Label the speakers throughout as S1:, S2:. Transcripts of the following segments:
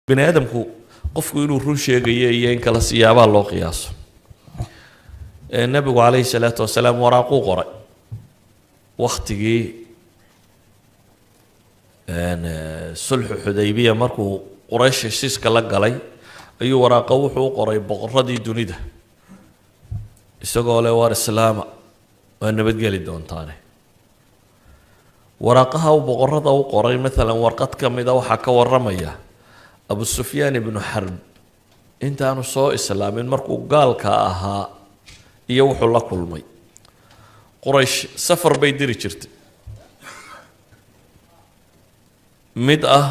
S1: bini aadamku qofku inuu run sheegayo iyo in kala siyaabaa loo qiyaaso nabigu calayhi salaatu wasalaam waraaquu qoray waqtigii sulxu xudaybiya markuu quraysh heshiiska la galay ayuu waraaqa wuxuu u qoray boqorradii dunida isagoo leh war islaama waa nabadgeli doontaane waraaqaha uu boqorrada u qoray maalan warqad ka mida waxaa ka warramaya abu sufyaan ibnu xarb intaanu soo islaamin markuu gaalka ahaa iyo wuxuu la kulmay quraysh safar bay diri jirtay mid ah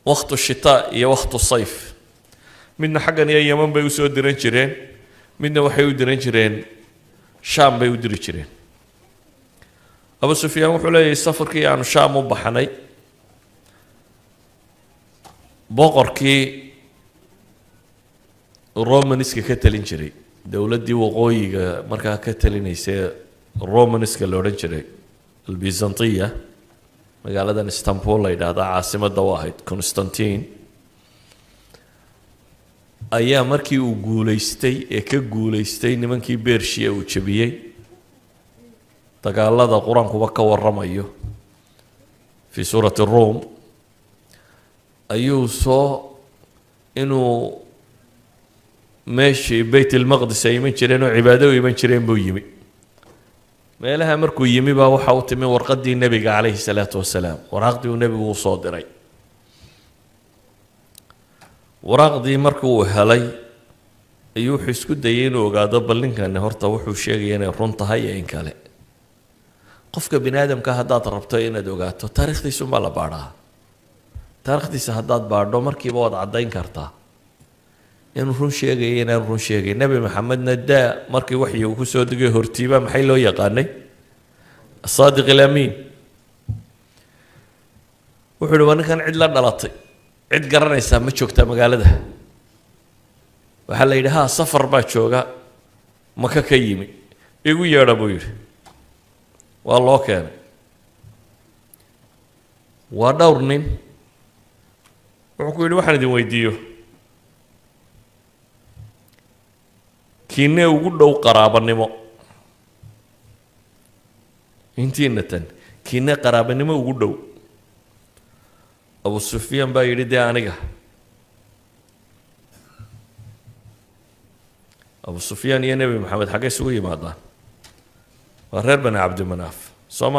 S1: waqtu shitaa iyo waqtu sayf midna xaggan iyo yaman bay usoo diran jireen midna waxay u diran jireen shaam bay u diri jireen abu sufyaan wuxuu leeyahay safarkii aanu shaam u baxnay boqorkii romaniska ka talin jiray dowladdii waqooyiga markaa ka talinaysay romaniska la odhan jiray albizantiya magaaladan istanbul la yidhaahda caasimadda u ahayd constantine ayaa markii uu guulaystay ee ka guulaystay nimankii bershiya uu jabiyey dagaalada qur-aankuba ka warramayo fi suurati rum ayuu soo inuu meeshii bayt ilmaqdis ay iman jireen oo cibaado u iman jireen buu yimi meelaha markuu yimi baa waxa uu timi warqaddii nebiga calayhi salaatu wasalaam waraaqdii uu nebigu u soo diray waraaqdii markii uu helay ayuu wuxuu isku dayay inuu ogaado bal ninkani horta wuxuu sheegaya inay run tahay iyo in kale qofka bini aadamka haddaad rabto inaad ogaato taariikhdiisuunbaa la baadhaa taariikhdiisa haddaad baadho markiiba waad caddayn kartaa inuu run sheegaya inaan run sheegay nebi maxamedna daa markii waxyi uu kusoo degay hortiiba maxay loo yaqaanay asaadiq ilamiin wuxuu uhi waa ninkan cid la dhalatay cid garanaysaa ma joogtaa magaalada waxaa la yidhi haa safar baa jooga maka ka yimi igu yeedha buu yidhi waa loo keenay waa dhowr nin wuxuu ku yidhi waxaan idin weydiiyo kiinee ugu dhow qaraabanimo intiina tan kiinee qaraabanimo ugu dhow abu sufyaan baa yidhi dee aniga abu sufyaan iyo nebi maxamed xaggay isugu yimaadaan waa reer bani cabdimanaaf sooma